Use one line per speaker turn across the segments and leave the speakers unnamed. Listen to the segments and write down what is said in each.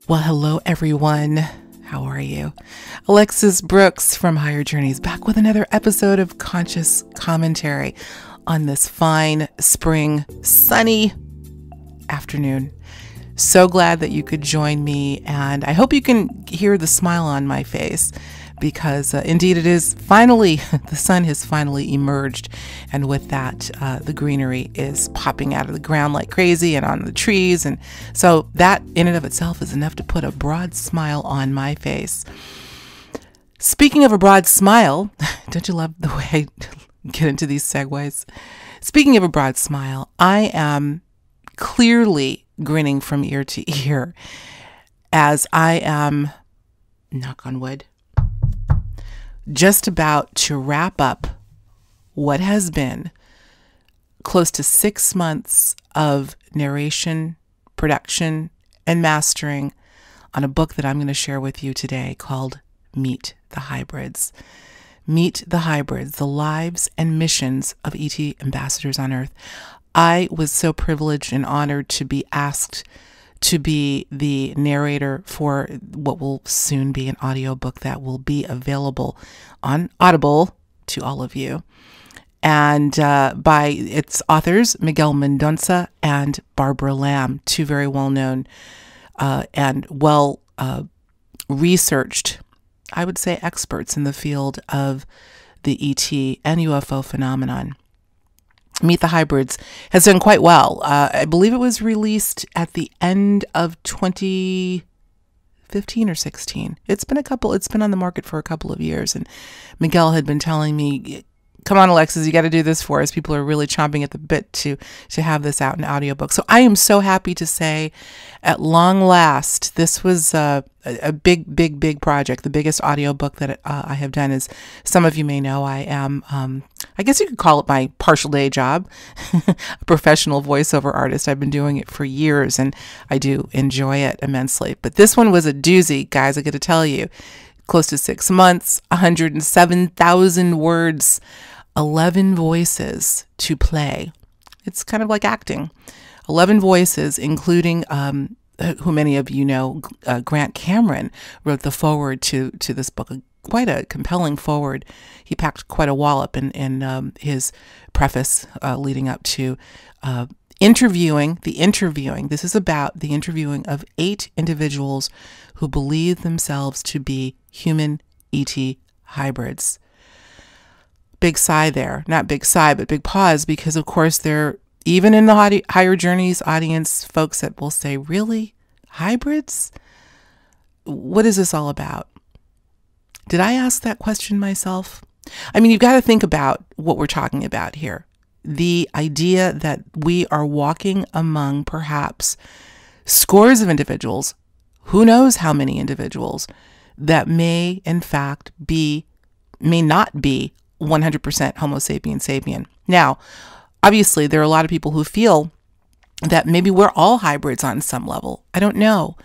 Well, hello everyone. How are you? Alexis Brooks from Higher Journeys back with another episode of Conscious Commentary on this fine spring sunny afternoon. So glad that you could join me, and I hope you can hear the smile on my face because indeed it is finally, the sun has finally emerged, and with that the greenery is popping out of the ground like crazy and on the trees, and so that in and of itself is enough to put a broad smile on my face. Speaking of a broad smile, don't you love the way I get into these segues? Speaking of a broad smile, I am clearly grinning from ear to ear as I am, knock on wood, just about to wrap up what has been close to 6 months of narration, production, and mastering on a book that I'm going to share with you today called Meet the Hybrids. Meet the Hybrids, the lives and missions of ET ambassadors on Earth. I was so privileged and honored to be asked to be the narrator for what will soon be an audiobook that will be available on Audible to all of you. And by its authors, Miguel Mendonca and Barbara Lamb, two very well-known and well-researched, I would say, experts in the field of the ET and UFO phenomenon. Meet the Hybrids has done quite well. I believe it was released at the end of 2015 or 16. It's been on the market for a couple of years, and Miguel had been telling me, come on, Alexis, you got to do this for us. People are really chomping at the bit to have this out in audiobook. So I am so happy to say, at long last, this was a big project. The biggest audiobook that I have done. As some of you may know, I am, I guess you could call it my partial day job, a professional voiceover artist. I've been doing it for years, and I do enjoy it immensely. But this one was a doozy, guys, I got to tell you. Close to 6 months, 107,000 words, 11 voices to play. It's kind of like acting. 11 voices, including who many of you know, Grant Cameron wrote the foreword to this book. Quite a compelling foreword. He packed quite a wallop in his preface leading up to interviewing. This is about the interviewing of 8 individuals who believe themselves to be human ET hybrids. Big sigh there. Not big sigh, but big pause, because of course there, even in the Higher Journeys audience, folks that will say, really? Hybrids? What is this all about? Did I ask that question myself? I mean, you've got to think about what we're talking about here. The idea that we are walking among perhaps scores of individuals, who knows how many individuals, that may in fact may not be 100% Homo sapien sapien. Now, obviously, there are a lot of people who feel that maybe we're all hybrids on some level. I don't know.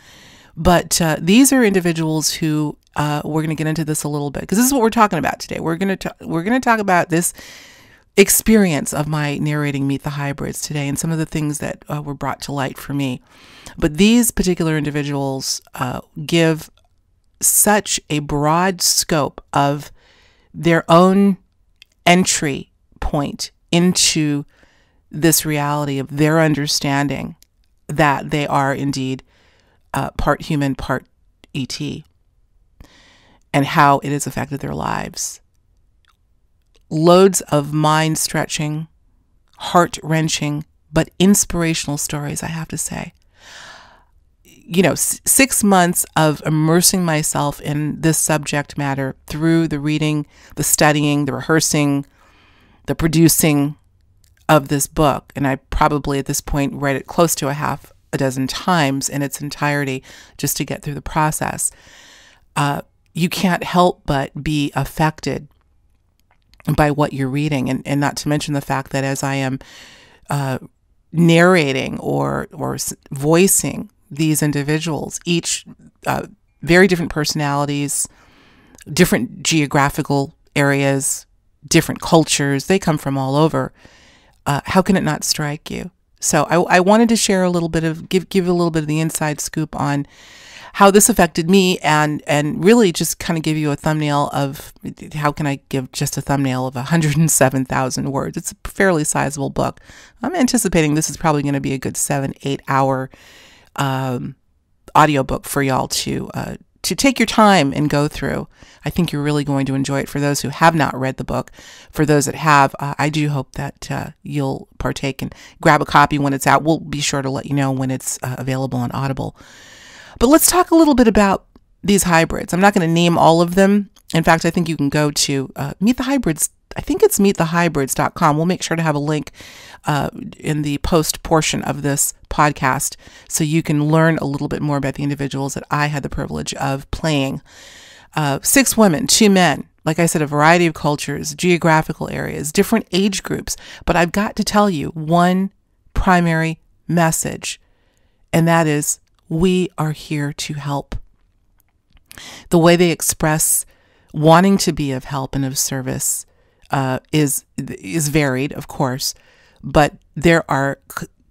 But these are individuals who, we're going to get into this a little bit, because this is what we're talking about today. We're going to talk about this experience of my narrating Meet the Hybrids today and some of the things that were brought to light for me. But these particular individuals give such a broad scope of their own entry point into this reality of their understanding that they are indeed part human, part ET, and how it has affected their lives. Loads of mind-stretching, heart-wrenching, but inspirational stories, I have to say. You know, 6 months of immersing myself in this subject matter through the reading, the studying, the rehearsing, the producing of this book. And I probably at this point read it close to a dozen times in its entirety just to get through the process. You can't help but be affected by what you're reading. And not to mention the fact that as I am narrating or voicing these individuals, each very different personalities, different geographical areas, different cultures, they come from all over. How can it not strike you? So I wanted to share a little bit of, give a little bit of the inside scoop on how this affected me, and really just kind of give you a thumbnail of, how can I give just a thumbnail of 107,000 words. It's a fairly sizable book. I'm anticipating this is probably going to be a good 7-8 hour audiobook for y'all to take your time and go through. I think you're really going to enjoy it. For those who have not read the book, for those that have, I do hope that you'll partake and grab a copy when it's out. We'll be sure to let you know when it's available on Audible. But let's talk a little bit about these hybrids. I'm not going to name all of them. In fact, I think you can go to Meet the Hybrids. I think it's meetthehybrids.com. We'll make sure to have a link in the post portion of this podcast so you can learn a little bit more about the individuals that I had the privilege of playing. 6 women, 2 men. Like I said, a variety of cultures, geographical areas, different age groups. But I've got to tell you one primary message, and that is, we are here to help. The way they express wanting to be of help and of service is varied, of course, but there are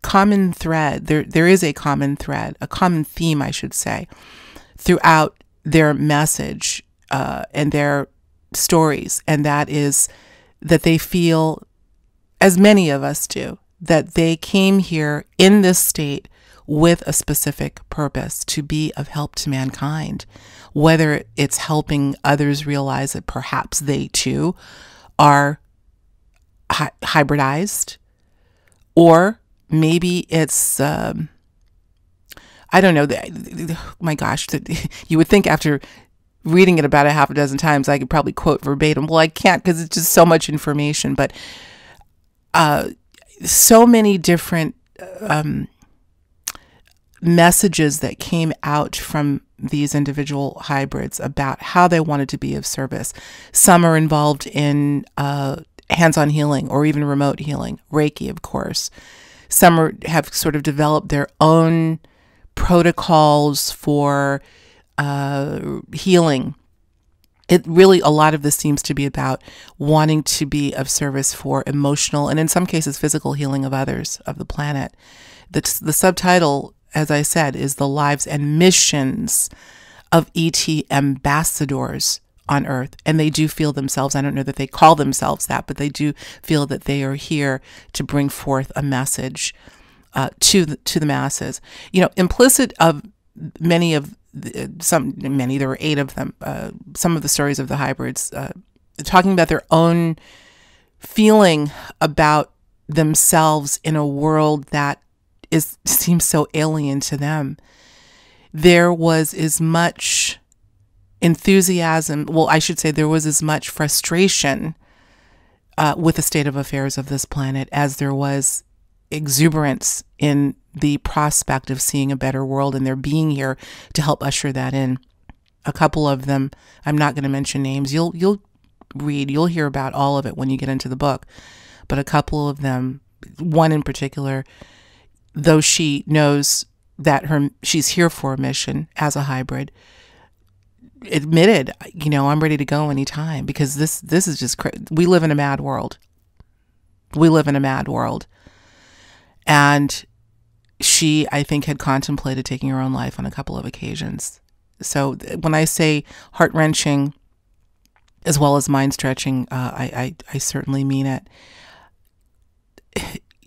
common thread. There is a common thread, a common theme, I should say, throughout their message and their stories, and that is that they feel, as many of us do, that they came here in this state with a specific purpose, to be of help to mankind, whether it's helping others realize that perhaps they too are hybridized, or maybe it's, I don't know, my gosh, you would think after reading it about a half a dozen times, I could probably quote verbatim. Well, I can't, because it's just so much information, but so many different messages that came out from these individual hybrids about how they wanted to be of service. Some are involved in hands-on healing or even remote healing, Reiki, of course. Some have sort of developed their own protocols for healing. It really, a lot of this seems to be about wanting to be of service for emotional and in some cases physical healing of others, of the planet. The subtitle, as I said, is The Lives and Missions of ET Ambassadors on Earth. And they do feel themselves, I don't know that they call themselves that, but they do feel that they are here to bring forth a message to the masses. You know, implicit of many, there were 8 of them, some of the stories of the hybrids, talking about their own feeling about themselves in a world that seems so alien to them. There was as much enthusiasm, well, I should say there was as much frustration with the state of affairs of this planet as there was exuberance in the prospect of seeing a better world, and their being here to help usher that in. A couple of them, I'm not going to mention names, you'll hear about all of it when you get into the book, but a couple of them, one in particular, though she knows that she's here for a mission as a hybrid, admitted, you know, I'm ready to go anytime, because this is just we live in a mad world. We live in a mad world. And she, I think, had contemplated taking her own life on a couple of occasions. So when I say heart-wrenching as well as mind-stretching, I certainly mean it.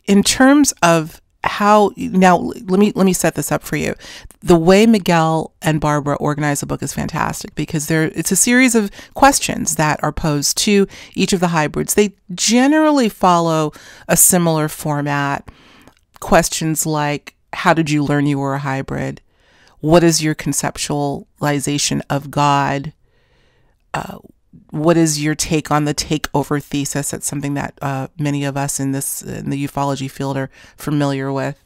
In terms of how, now let me set this up for you. The way Miguel and Barbara organize the book is fantastic, because it's a series of questions that are posed to each of the hybrids. They generally follow a similar format. Questions like, how did you learn you were a hybrid? What is your conceptualization of God? What is your take on the takeover thesis? That's something that many of us in the ufology field are familiar with.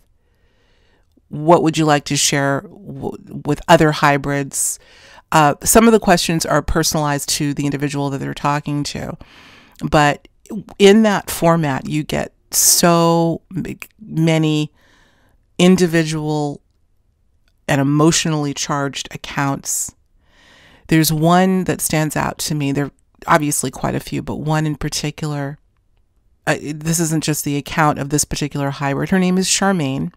What would you like to share with other hybrids? Some of the questions are personalized to the individual that they're talking to, but in that format, you get so many individual and emotionally charged accounts. There's one that stands out to me. There are obviously quite a few, but one in particular this isn't just the account of this particular hybrid. Her name is Charmaine,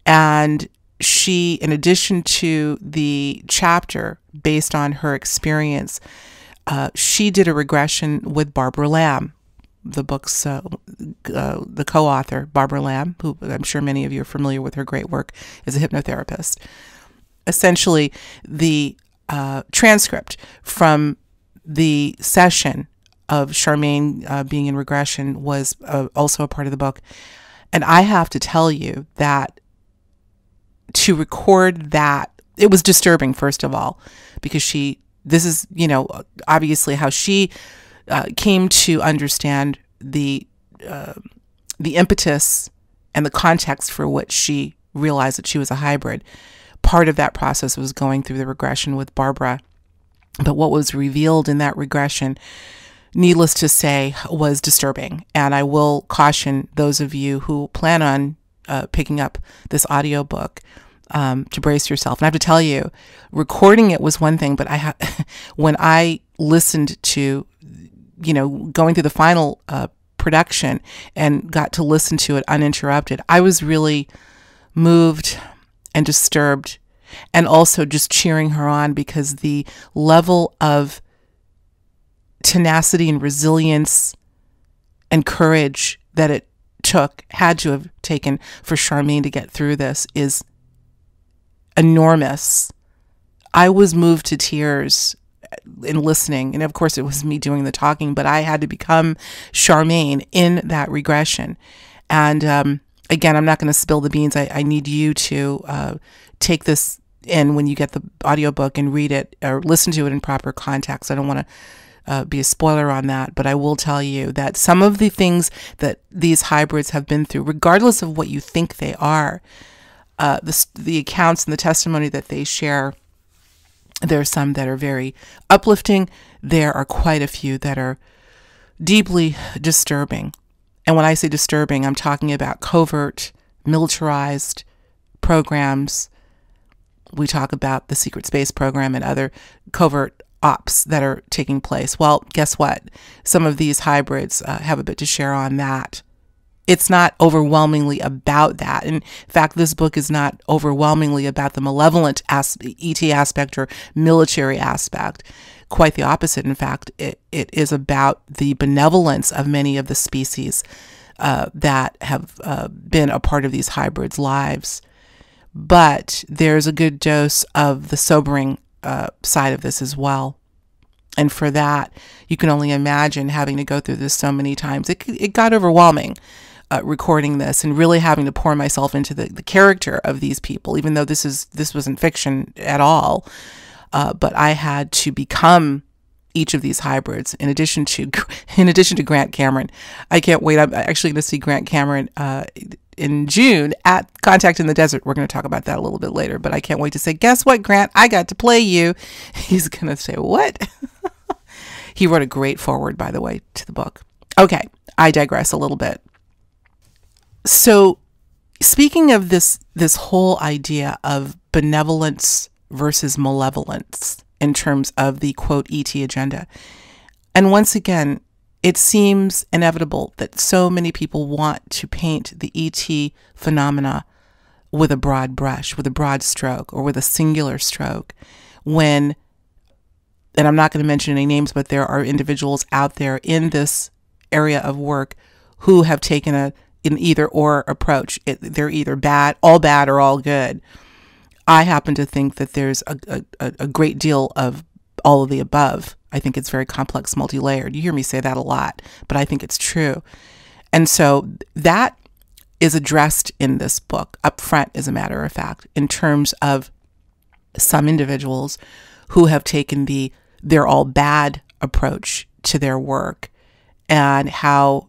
and she, in addition to the chapter based on her experience, she did a regression with Barbara Lamb, the book's the co-author, Barbara Lamb, who I'm sure many of you are familiar with her great work as a hypnotherapist. Essentially, the transcript from the session of Charmaine being in regression was also a part of the book. And I have to tell you that to record that, it was disturbing, first of all, because this is, obviously how she came to understand the impetus and the context for which she realized that she was a hybrid. Part of that process was going through the regression with Barbara. But what was revealed in that regression, needless to say, was disturbing. And I will caution those of you who plan on picking up this audiobook to brace yourself. And I have to tell you, recording it was one thing, but when I listened to, going through the final production and got to listen to it uninterrupted, I was really moved and disturbed, and also just cheering her on, because the level of tenacity and resilience and courage that it had to have taken for Charmaine to get through this is enormous. I was moved to tears in listening, and of course it was me doing the talking, but I had to become Charmaine in that regression. And again, I'm not going to spill the beans. I need you to take this in when you get the audiobook and read it or listen to it in proper context. I don't want to be a spoiler on that, but I will tell you that some of the things that these hybrids have been through, regardless of what you think they are, the accounts and the testimony that they share, there are some that are very uplifting. There are quite a few that are deeply disturbing. And when I say disturbing, I'm talking about covert, militarized programs. We talk about the secret space program and other covert ops that are taking place. Well, guess what? Some of these hybrids have a bit to share on that. It's not overwhelmingly about that. In fact, this book is not overwhelmingly about the malevolent ET aspect or military aspect. Quite the opposite. In fact, it is about the benevolence of many of the species that have been a part of these hybrids' lives. But there's a good dose of the sobering side of this as well. And for that, you can only imagine having to go through this so many times. It got overwhelming recording this and really having to pour myself into the character of these people, even though this wasn't fiction at all. But I had to become each of these hybrids in addition to Grant Cameron. I can't wait. I'm actually going to see Grant Cameron in June at Contact in the Desert. We're going to talk about that a little bit later, but I can't wait to say, guess what, Grant? I got to play you. He's going to say, what? He wrote a great foreword, by the way, to the book. Okay, I digress a little bit. So speaking of this whole idea of benevolence versus malevolence in terms of the quote ET agenda, and once again, it seems inevitable that so many people want to paint the ET phenomena with a broad brush, with a broad stroke, or with a singular stroke, when, and I'm not going to mention any names, but there are individuals out there in this area of work who have taken an either or approach. They're either all bad or all good. I happen to think that there's a great deal of all of the above. I think it's very complex, multi-layered. You hear me say that a lot, but I think it's true. And so that is addressed in this book up front, as a matter of fact, in terms of some individuals who have taken they're all bad approach to their work, and how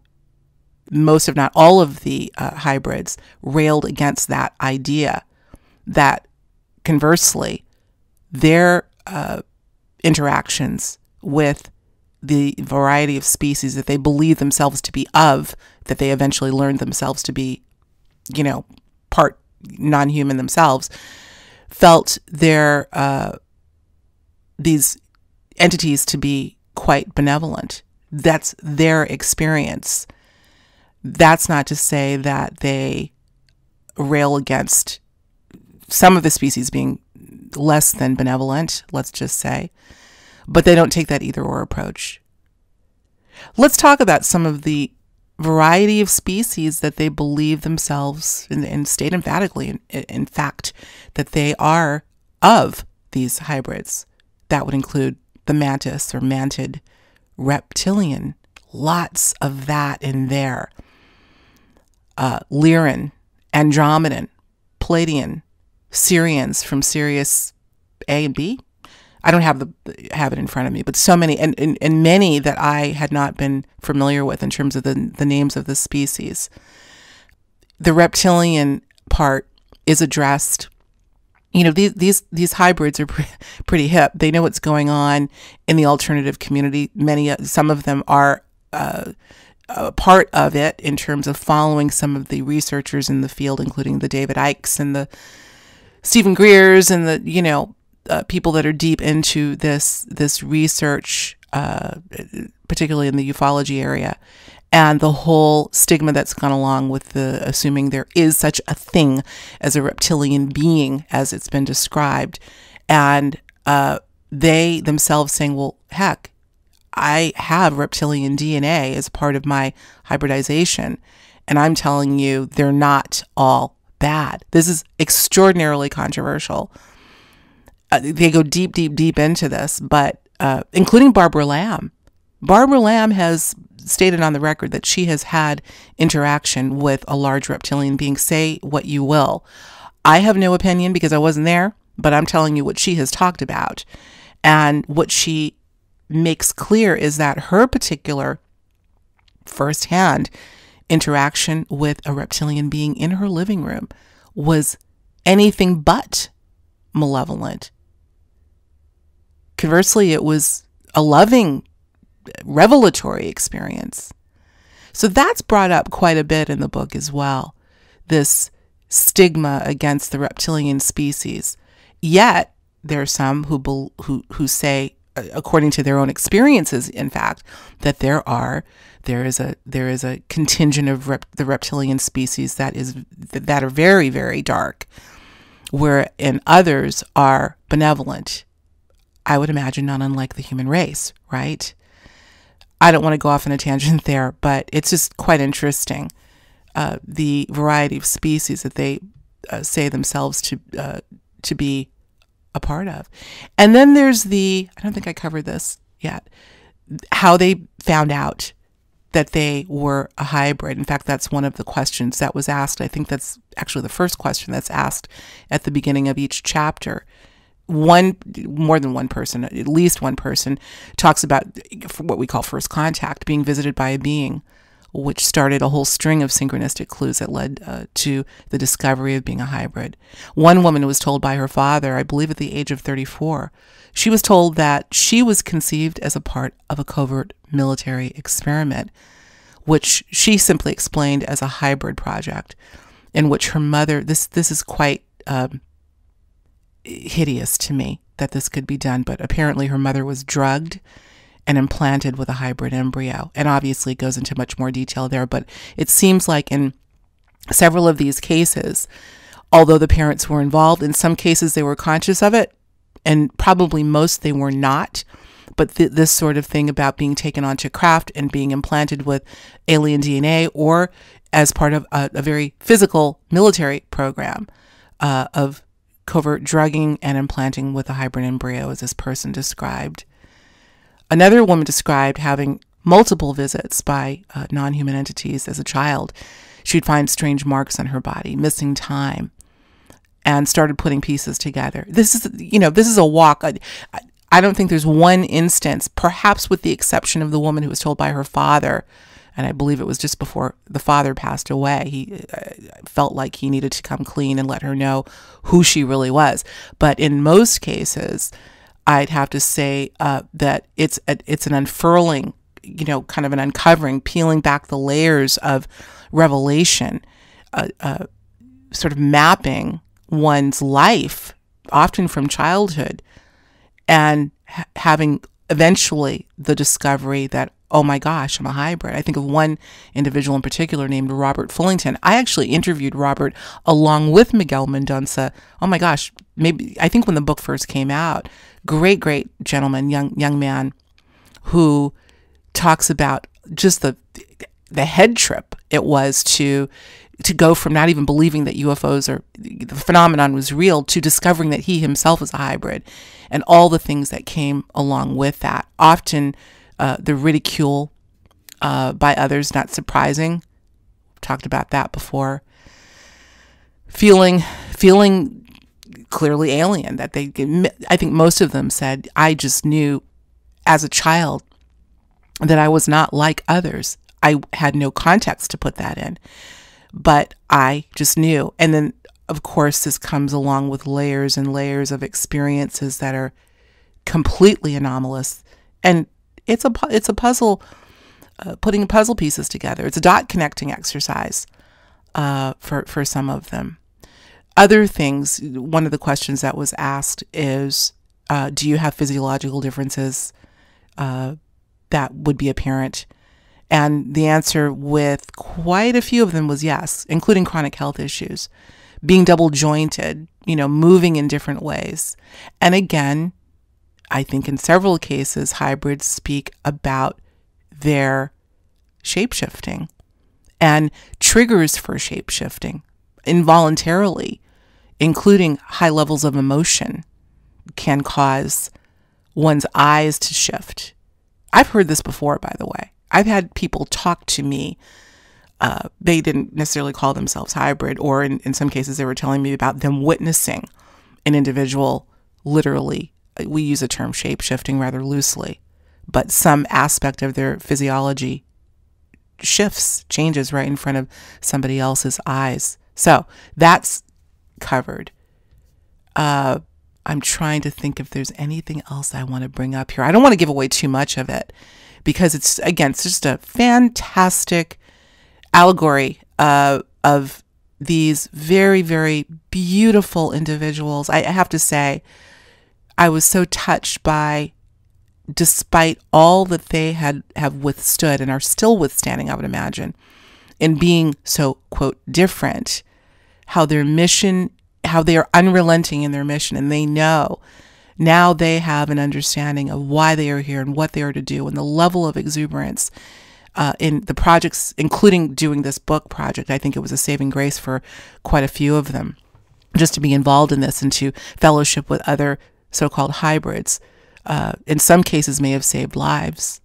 most, if not all, of the hybrids railed against that idea that, conversely, their interactions with the variety of species that they believe themselves to be of, that they eventually learned themselves to be, part non-human themselves, felt these entities to be quite benevolent. That's their experience. That's not to say that they rail against some of the species being less than benevolent, let's just say, but they don't take that either or approach. Let's talk about some of the variety of species that they believe themselves and state emphatically, in fact, that they are of these hybrids. That would include the mantis or mantid reptilian. Lots of that in there. Lyran, Andromedan, Palladian, Sirians from Sirius A and B. I don't have it in front of me, but so many, and many that I had not been familiar with in terms of the names of the species. The reptilian part is addressed. You know, these hybrids are pretty hip. They know what's going on in the alternative community. Some of them are a part of it in terms of following some of the researchers in the field, including the David Icks and the Stephen Greers and the people that are deep into this research, particularly in the ufology area, and the whole stigma that's gone along with the assuming there is such a thing as a reptilian being as it's been described, and they themselves saying, well, heck, I have reptilian DNA as part of my hybridization, and I'm telling you they're not all bad. This is extraordinarily controversial. They go deep, deep, deep into this, but including Barbara Lamb. Barbara Lamb has stated on the record that she has had interaction with a large reptilian being. Say what you will. I have no opinion because I wasn't there, but I'm telling you what she has talked about. And what she makes clear is that her particular firsthand interaction with a reptilian being in her living room was anything but malevolent. Conversely, it was a loving, revelatory experience. So that's brought up quite a bit in the book as well, this stigma against the reptilian species. Yet there are some who say, according to their own experiences, in fact, that there is a contingent of the reptilian species that are very, very dark, wherein others are benevolent. I would imagine not unlike the human race, right? I don't want to go off on a tangent there, but it's just quite interesting, the variety of species that they say themselves to be a part of. And then there's I don't think I covered this yet, how they found out that they were a hybrid. In fact, that's one of the questions that was asked. I think that's actually the first question that's asked at the beginning of each chapter. More than one person, at least one person, talks about what we call first contact, being visited by a being, which started a whole string of synchronistic clues that led to the discovery of being a hybrid. One woman was told by her father, I believe at the age of 34, she was told that she was conceived as a part of a covert military experiment, which she simply explained as a hybrid project, in which her mother, this is quite hideous to me that this could be done, but apparently her mother was drugged and implanted with a hybrid embryo. And obviously it goes into much more detail there, but it seems like in several of these cases, although the parents were involved, in some cases they were conscious of it, and probably most they were not. But this sort of thing about being taken onto craft and being implanted with alien DNA, or as part of a very physical military program of covert drugging and implanting with a hybrid embryo, as this person described. Another woman described having multiple visits by non-human entities as a child. She'd find strange marks on her body, missing time, and started putting pieces together. This is a walk. I don't think there's one instance, perhaps with the exception of the woman who was told by her father, and I believe it was just before the father passed away. He felt like he needed to come clean and let her know who she really was. But in most cases, I'd have to say that it's an unfurling, kind of an uncovering, peeling back the layers of revelation, sort of mapping one's life, often from childhood, and having eventually the discovery that oh my gosh, I'm a hybrid. I think of one individual in particular named Robert Fullington. I actually interviewed Robert along with Miguel Mendonca. Oh my gosh, I think when the book first came out. Great, great gentleman, young man, who talks about just the head trip it was to go from not even believing that UFOs or the phenomenon was real to discovering that he himself is a hybrid, and all the things that came along with that. Often the ridicule by others, not surprising. Talked about that before. Feeling clearly alien, that I think most of them said, I just knew as a child that I was not like others. I had no context to put that in, but I just knew. And then, of course, this comes along with layers and layers of experiences that are completely anomalous. And it's a puzzle, putting puzzle pieces together. It's a dot connecting exercise for some of them. Other things, one of the questions that was asked is, do you have physiological differences that would be apparent? And the answer with quite a few of them was yes, including chronic health issues, being double jointed, moving in different ways. And again, I think in several cases, hybrids speak about their shapeshifting and triggers for shapeshifting involuntarily, including high levels of emotion, can cause one's eyes to shift. I've heard this before, by the way. I've had people talk to me. They didn't necessarily call themselves hybrid, or in some cases they were telling me about them witnessing an individual literally. We use the term shape-shifting rather loosely, but some aspect of their physiology changes right in front of somebody else's eyes. So that's covered. I'm trying to think if there's anything else I want to bring up here. I don't want to give away too much of it because it's just a fantastic allegory of these very, very beautiful individuals. I have to say, I was so touched by, despite all that they have withstood and are still withstanding, I would imagine, in being so, quote, different, how their mission, how they are unrelenting in their mission, and they know now they have an understanding of why they are here and what they are to do, and the level of exuberance in the projects, including doing this book project. I think it was a saving grace for quite a few of them, just to be involved in this and to fellowship with other so-called hybrids. In some cases may have saved lives.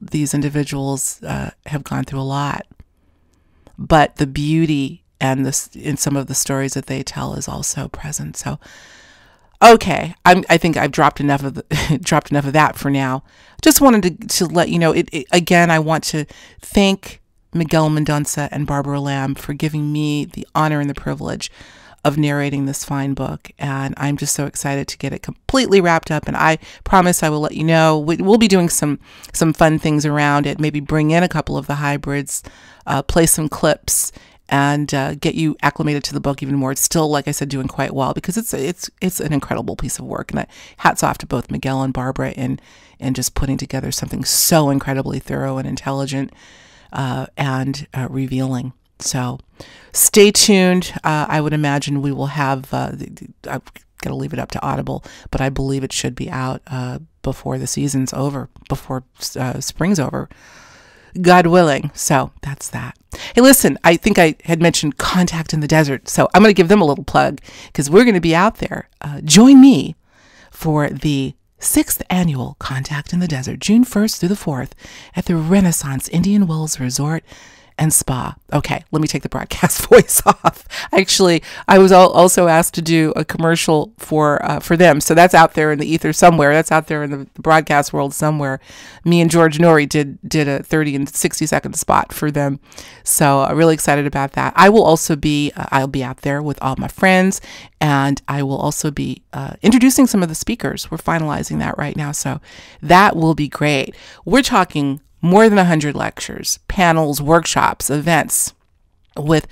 These individuals have gone through a lot, but the beauty and in some of the stories that they tell is also present. So, okay, I think I've dropped enough of that for now. Just wanted to let you know. Again, I want to thank Miguel Mendonca and Barbara Lamb for giving me the honor and the privilege of narrating this fine book, and I'm just so excited to get it completely wrapped up. And I promise I will let you know. We'll be doing some fun things around it. Maybe bring in a couple of the hybrids, play some clips, and get you acclimated to the book even more. It's still, like I said, doing quite well because it's an incredible piece of work. And hats off to both Miguel and Barbara in just putting together something so incredibly thorough and intelligent and revealing. So stay tuned. I would imagine we will have, I've got to leave it up to Audible, but I believe it should be out before the season's over, before spring's over, God willing. So that's that. Hey, listen, I think I had mentioned Contact in the Desert, so I'm going to give them a little plug because we're going to be out there. Join me for the 6th annual Contact in the Desert, June 1st through the 4th at the Renaissance Indian Wells Resort and Spa. Okay, let me take the broadcast voice off. Actually, I was also asked to do a commercial for them, so that's out there in the ether somewhere. That's out there in the broadcast world somewhere. Me and George Norrie did a 30 and 60 second spot for them, so I'm really excited about that. I will also be I'll be out there with all my friends, and I will also be introducing some of the speakers. We're finalizing that right now, so that will be great. We're talking more than 100 lectures, panels, workshops, events with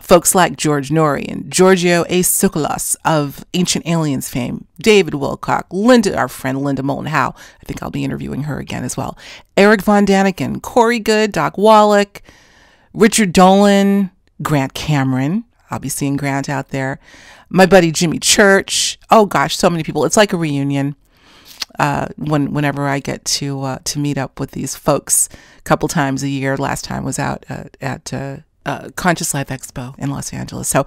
Folks like George Norrie and Giorgio A. Tsoukalos of Ancient Aliens fame, David Wilcock, our friend Linda Moulton Howe. I think I'll be interviewing her again as well. Eric Von Daniken, Corey Good, Doc Wallach, Richard Dolan, Grant Cameron. I'll be seeing Grant out there. My buddy Jimmy Church. Oh gosh, so many people. It's like a reunion. Whenever I get to meet up with these folks a couple times a year. Last time was out at Conscious Life Expo in Los Angeles. So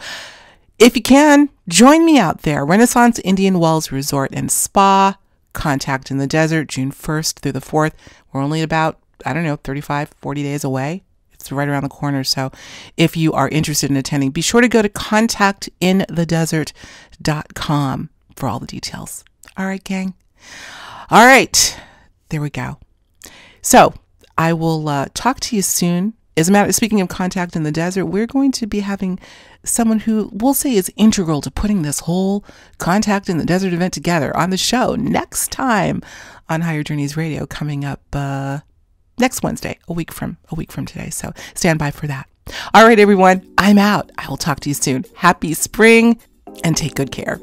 if you can, join me out there. Renaissance Indian Wells Resort and Spa, Contact in the Desert, June 1st through the 4th. We're only about, 35, 40 days away. It's right around the corner. So if you are interested in attending, be sure to go to contactinthedesert.com for all the details. All right, gang. All right. There we go. So I will talk to you soon. As a matter, speaking of Contact in the Desert, we're going to be having someone who we'll say is integral to putting this whole Contact in the Desert event together on the show next time on Higher Journeys Radio, coming up next Wednesday, a week from today. So stand by for that. All right, everyone, I'm out. I will talk to you soon. Happy spring and take good care.